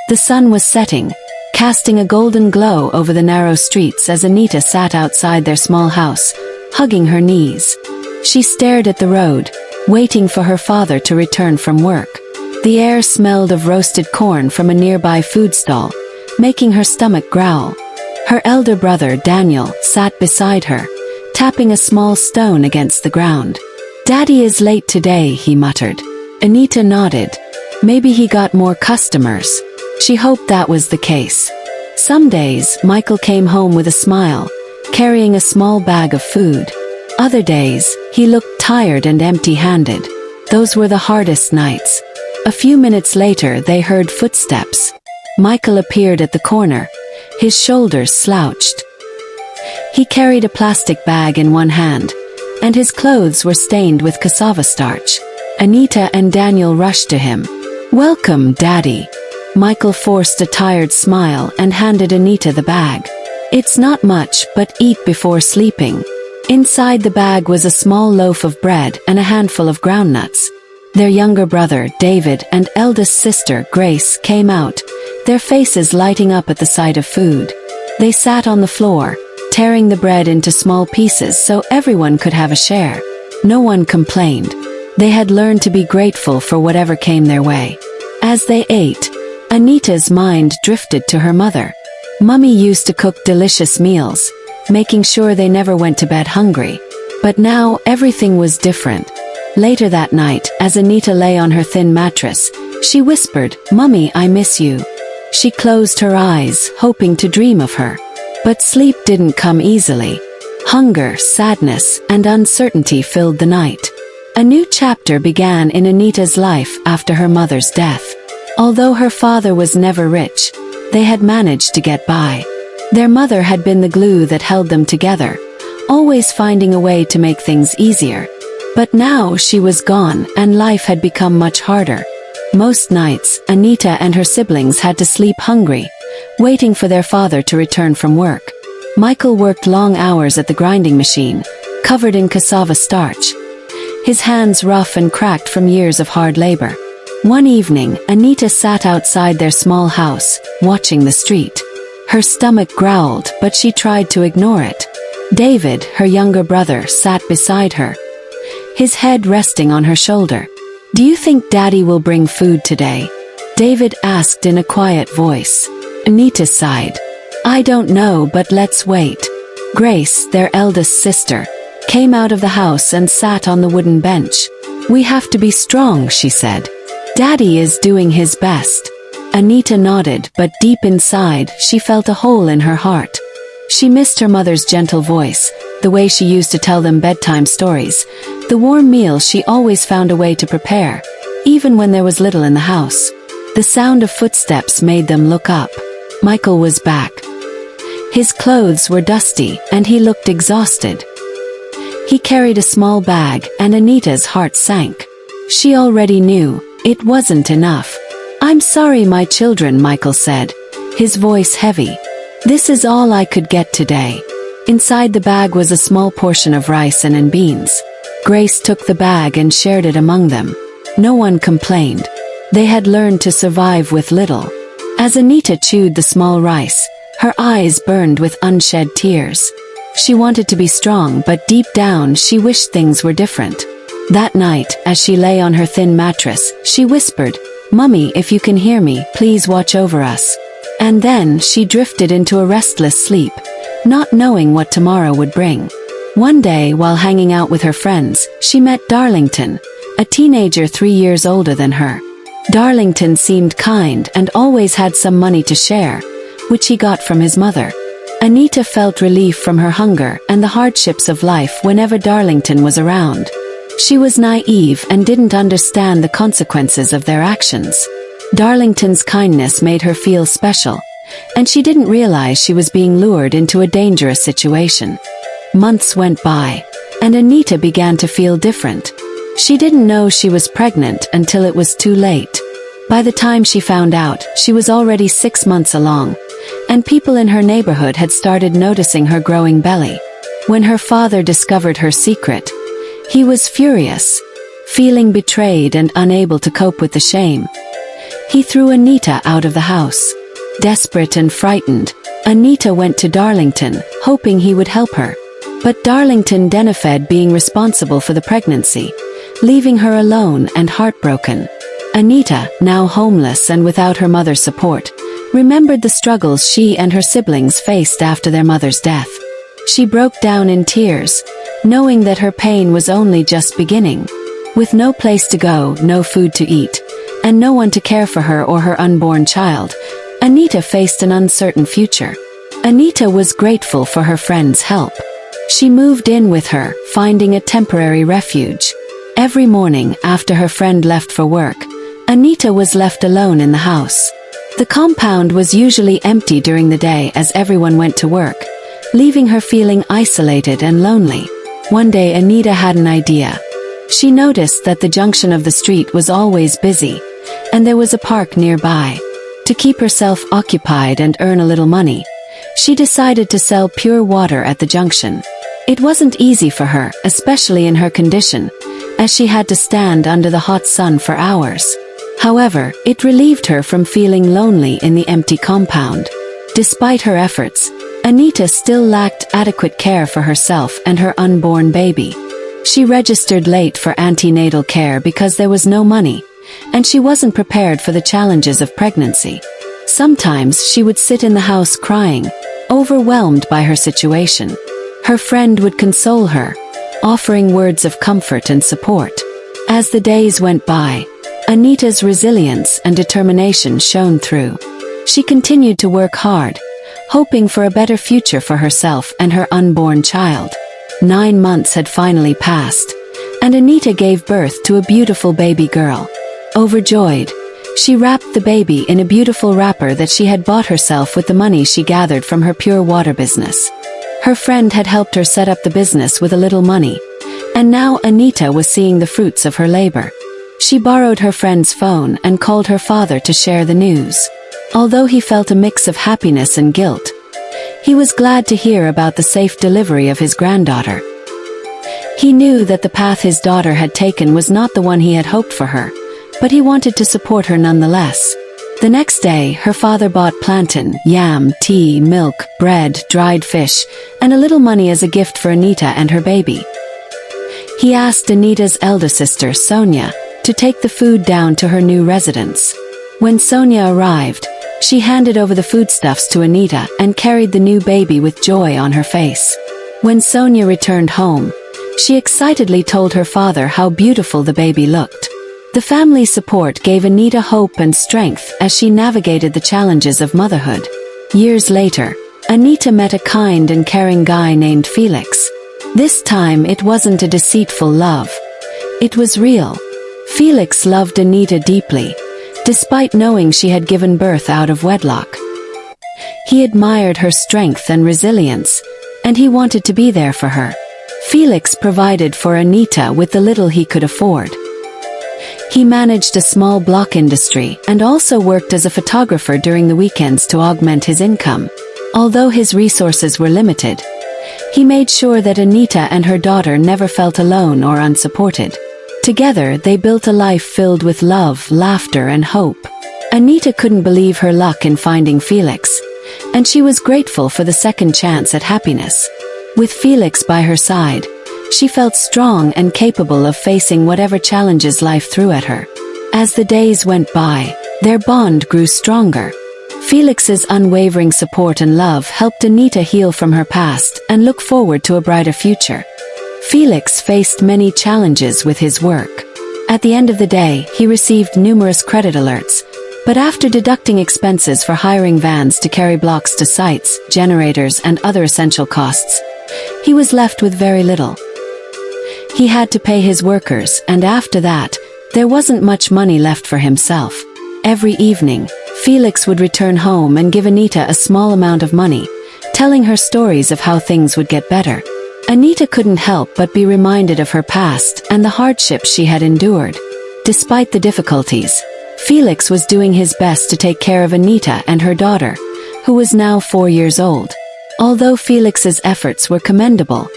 The sun was setting, casting a golden glow over the narrow streets as Anita sat outside their small house, hugging her knees. She stared at the road, waiting for her father to return from work. The air smelled of roasted corn from a nearby food stall, making her stomach growl. Her elder brother, Daniel, sat beside her, tapping a small stone against the ground. "Daddy is late today," he muttered. Anita nodded. Maybe he got more customers. She hoped that was the case. Some days, Michael came home with a smile, carrying a small bag of food. Other days, he looked tired and empty-handed. Those were the hardest nights. A few minutes later, they heard footsteps. Michael appeared at the corner, his shoulders slouched. He carried a plastic bag in one hand, and his clothes were stained with cassava starch. Anita and Daniel rushed to him. "Welcome, Daddy." Michael forced a tired smile and handed Anita the bag. "It's not much, but eat before sleeping." Inside the bag was a small loaf of bread and a handful of groundnuts. Their younger brother, David, and eldest sister, Grace, came out, their faces lighting up at the sight of food. They sat on the floor, tearing the bread into small pieces so everyone could have a share. No one complained. They had learned to be grateful for whatever came their way. As they ate, Anita's mind drifted to her mother. Mummy used to cook delicious meals, making sure they never went to bed hungry. But now everything was different. Later that night, as Anita lay on her thin mattress, she whispered, "Mummy, I miss you." She closed her eyes, hoping to dream of her. But sleep didn't come easily. Hunger, sadness, and uncertainty filled the night. A new chapter began in Anita's life after her mother's death. Although her father was never rich, they had managed to get by. Their mother had been the glue that held them together, always finding a way to make things easier. But now she was gone, and life had become much harder. Most nights, Anita and her siblings had to sleep hungry, waiting for their father to return from work. Michael worked long hours at the grinding machine, covered in cassava starch, his hands rough and cracked from years of hard labor. One evening, Anita sat outside their small house, watching the street. Her stomach growled, but she tried to ignore it. David, her younger brother, sat beside her, his head resting on her shoulder. "Do you think Daddy will bring food today?" David asked in a quiet voice. Anita sighed. "I don't know, but let's wait." Grace, their eldest sister, came out of the house and sat on the wooden bench. "We have to be strong," she said. "Daddy is doing his best." Anita nodded, but deep inside, she felt a hole in her heart. She missed her mother's gentle voice, the way she used to tell them bedtime stories, the warm meal she always found a way to prepare, even when there was little in the house. The sound of footsteps made them look up. Michael was back. His clothes were dusty, and he looked exhausted. He carried a small bag, and Anita's heart sank. She already knew, it wasn't enough. "I'm sorry, my children," Michael said, his voice heavy. "This is all I could get today." Inside the bag was a small portion of rice and beans. Grace took the bag and shared it among them. No one complained. They had learned to survive with little. As Anita chewed the small rice, her eyes burned with unshed tears. She wanted to be strong, but deep down she wished things were different. That night, as she lay on her thin mattress, she whispered, "Mummy, if you can hear me, please watch over us." And then she drifted into a restless sleep, not knowing what tomorrow would bring. One day, while hanging out with her friends, she met Darlington, a teenager 3 years older than her. Darlington seemed kind and always had some money to share, which he got from his mother. Anita felt relief from her hunger and the hardships of life whenever Darlington was around. She was naive and didn't understand the consequences of their actions. Darlington's kindness made her feel special, and she didn't realize she was being lured into a dangerous situation. Months went by, and Anita began to feel different. She didn't know she was pregnant until it was too late. By the time she found out, she was already 6 months along, and people in her neighborhood had started noticing her growing belly. When her father discovered her secret, he was furious. Feeling betrayed and unable to cope with the shame, He threw Anita out of the house. Desperate and frightened, Anita went to Darlington, hoping he would help her. But Darlington denied being responsible for the pregnancy, leaving her alone and heartbroken. Anita, now homeless and without her mother's support, remembered the struggles she and her siblings faced after their mother's death. She broke down in tears, knowing that her pain was only just beginning. With no place to go, no food to eat, and no one to care for her or her unborn child, Anita faced an uncertain future. Anita was grateful for her friend's help. She moved in with her, finding a temporary refuge. Every morning after her friend left for work, Anita was left alone in the house. The compound was usually empty during the day as everyone went to work, leaving her feeling isolated and lonely. One day Anita had an idea. She noticed that the junction of the street was always busy, and there was a park nearby. To keep herself occupied and earn a little money, she decided to sell pure water at the junction. It wasn't easy for her, especially in her condition, as she had to stand under the hot sun for hours. However, it relieved her from feeling lonely in the empty compound. Despite her efforts, Anita still lacked adequate care for herself and her unborn baby. She registered late for antenatal care because there was no money, and she wasn't prepared for the challenges of pregnancy. Sometimes she would sit in the house crying, overwhelmed by her situation. Her friend would console her, offering words of comfort and support. As the days went by, Anita's resilience and determination shone through. She continued to work hard, hoping for a better future for herself and her unborn child. 9 months had finally passed, and Anita gave birth to a beautiful baby girl. Overjoyed, she wrapped the baby in a beautiful wrapper that she had bought herself with the money she gathered from her pure water business. Her friend had helped her set up the business with a little money, and now Anita was seeing the fruits of her labor. She borrowed her friend's phone and called her father to share the news. Although he felt a mix of happiness and guilt, he was glad to hear about the safe delivery of his granddaughter. He knew that the path his daughter had taken was not the one he had hoped for her, but he wanted to support her nonetheless. The next day, her father bought plantain, yam, tea, milk, bread, dried fish, and a little money as a gift for Anita and her baby. He asked Anita's elder sister, Sonia, to take the food down to her new residence. When Sonia arrived, she handed over the foodstuffs to Anita and carried the new baby with joy on her face. When Sonia returned home, she excitedly told her father how beautiful the baby looked. The family's support gave Anita hope and strength as she navigated the challenges of motherhood. Years later, Anita met a kind and caring guy named Felix. This time it wasn't a deceitful love. It was real. Felix loved Anita deeply, despite knowing she had given birth out of wedlock. He admired her strength and resilience, and he wanted to be there for her. Felix provided for Anita with the little he could afford. He managed a small block industry and also worked as a photographer during the weekends to augment his income. Although his resources were limited, he made sure that Anita and her daughter never felt alone or unsupported. Together, they built a life filled with love, laughter, and hope. Anita couldn't believe her luck in finding Felix, and she was grateful for the second chance at happiness. With Felix by her side, she felt strong and capable of facing whatever challenges life threw at her. As the days went by, their bond grew stronger. Felix's unwavering support and love helped Anita heal from her past and look forward to a brighter future. Felix faced many challenges with his work. At the end of the day, he received numerous credit alerts, but after deducting expenses for hiring vans to carry blocks to sites, generators, and other essential costs, he was left with very little. He had to pay his workers, and after that, there wasn't much money left for himself. Every evening, Felix would return home and give Anita a small amount of money, telling her stories of how things would get better. Anita couldn't help but be reminded of her past and the hardships she had endured. Despite the difficulties, Felix was doing his best to take care of Anita and her daughter, who was now 4 years old. Although Felix's efforts were commendable,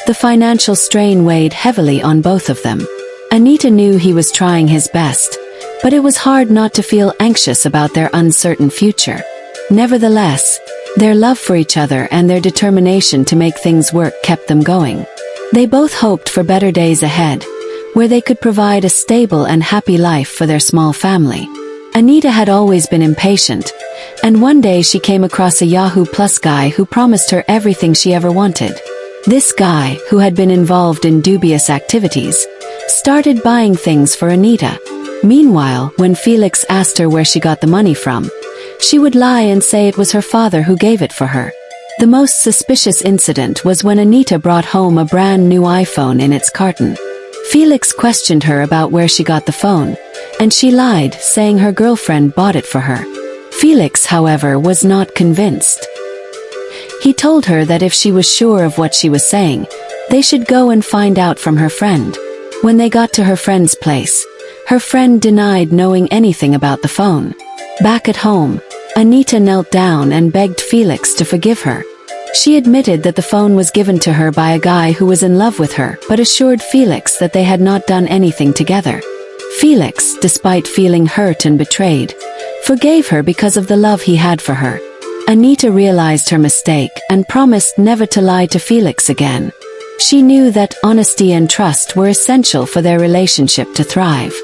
the financial strain weighed heavily on both of them. Anita knew he was trying his best, but it was hard not to feel anxious about their uncertain future. Nevertheless, their love for each other and their determination to make things work kept them going. They both hoped for better days ahead, where they could provide a stable and happy life for their small family. Anita had always been impatient, and one day she came across a Yahoo Plus guy who promised her everything she ever wanted. This guy, who had been involved in dubious activities, started buying things for Anita. Meanwhile, when Felix asked her where she got the money from, she would lie and say it was her father who gave it for her. The most suspicious incident was when Anita brought home a brand new iPhone in its carton. Felix questioned her about where she got the phone, and she lied, saying her girlfriend bought it for her. Felix, however, was not convinced. He told her that if she was sure of what she was saying, they should go and find out from her friend. When they got to her friend's place, her friend denied knowing anything about the phone. Back at home, Anita knelt down and begged Felix to forgive her. She admitted that the phone was given to her by a guy who was in love with her, but assured Felix that they had not done anything together. Felix, despite feeling hurt and betrayed, forgave her because of the love he had for her. Anita realized her mistake and promised never to lie to Felix again. She knew that honesty and trust were essential for their relationship to thrive.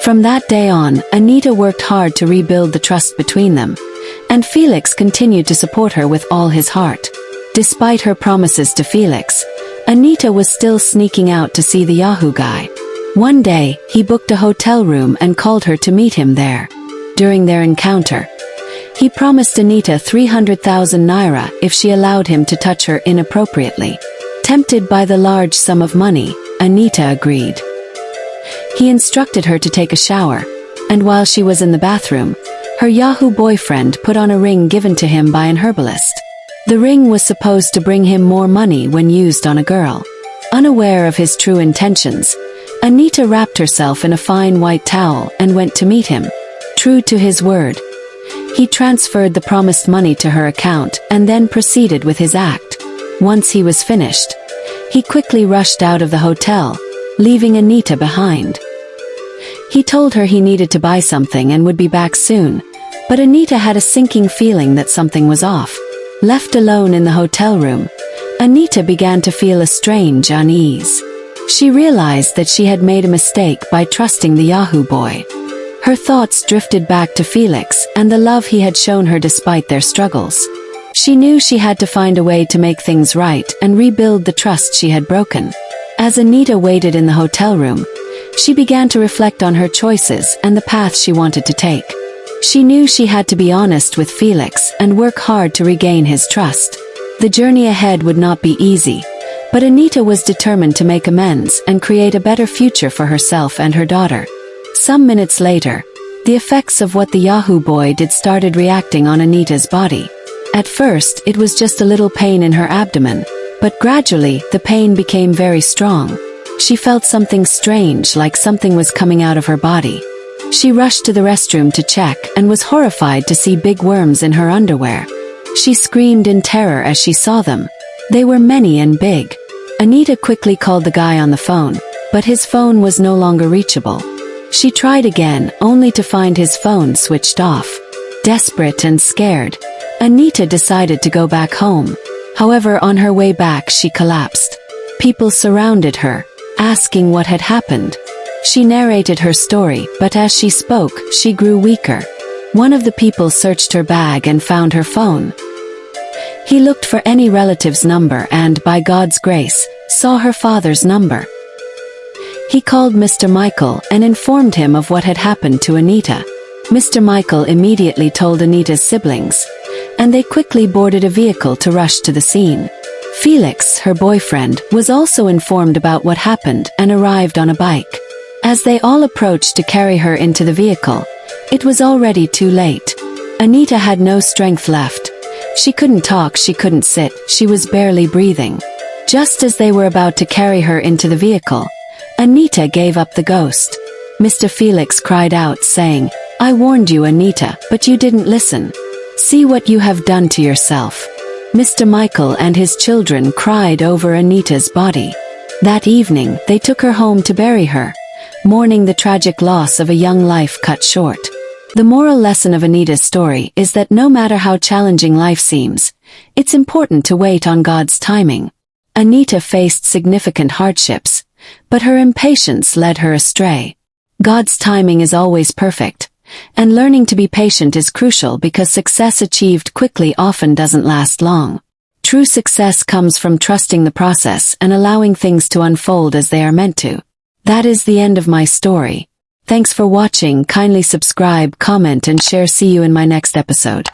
From that day on, Anita worked hard to rebuild the trust between them, and Felix continued to support her with all his heart. Despite her promises to Felix, Anita was still sneaking out to see the Yahoo guy. One day, he booked a hotel room and called her to meet him there. During their encounter, he promised Anita 300,000 naira if she allowed him to touch her inappropriately. Tempted by the large sum of money, Anita agreed. He instructed her to take a shower, and while she was in the bathroom, her Yahoo boyfriend put on a ring given to him by an herbalist. The ring was supposed to bring him more money when used on a girl. Unaware of his true intentions, Anita wrapped herself in a fine white towel and went to meet him. True to his word, he transferred the promised money to her account and then proceeded with his act. Once he was finished, he quickly rushed out of the hotel, leaving Anita behind. He told her he needed to buy something and would be back soon, but Anita had a sinking feeling that something was off. Left alone in the hotel room, Anita began to feel a strange unease. She realized that she had made a mistake by trusting the Yahoo boy. Her thoughts drifted back to Felix and the love he had shown her despite their struggles. She knew she had to find a way to make things right and rebuild the trust she had broken. As Anita waited in the hotel room, she began to reflect on her choices and the path she wanted to take. She knew she had to be honest with Felix and work hard to regain his trust. The journey ahead would not be easy, but Anita was determined to make amends and create a better future for herself and her daughter. Some minutes later, the effects of what the Yahoo boy did started reacting on Anita's body. At first, it was just a little pain in her abdomen, but gradually, the pain became very strong. She felt something strange, like something was coming out of her body. She rushed to the restroom to check and was horrified to see big worms in her underwear. She screamed in terror as she saw them. They were many and big. Anita quickly called the guy on the phone, but his phone was no longer reachable. She tried again, only to find his phone switched off. Desperate and scared, Anita decided to go back home. However, on her way back she collapsed. People surrounded her, asking what had happened. She narrated her story, but as she spoke, she grew weaker. One of the people searched her bag and found her phone. He looked for any relative's number and, by God's grace, saw her father's number. He called Mr. Michael and informed him of what had happened to Anita. Mr. Michael immediately told Anita's siblings, and they quickly boarded a vehicle to rush to the scene. Felix, her boyfriend, was also informed about what happened and arrived on a bike. As they all approached to carry her into the vehicle, it was already too late. Anita had no strength left. She couldn't talk, she couldn't sit, she was barely breathing. Just as they were about to carry her into the vehicle, Anita gave up the ghost. Mr. Felix cried out, saying, "I warned you, Anita, but you didn't listen. See what you have done to yourself." Mr. Michael and his children cried over Anita's body. That evening, they took her home to bury her. mourning the tragic loss of a young life cut short. The moral lesson of Anita's story is that no matter how challenging life seems, it's important to wait on God's timing. Anita faced significant hardships, but her impatience led her astray. God's timing is always perfect, and learning to be patient is crucial because success achieved quickly often doesn't last long. True success comes from trusting the process and allowing things to unfold as they are meant to. That is the end of my story. Thanks for watching. Kindly subscribe, comment, and share. See you in my next episode.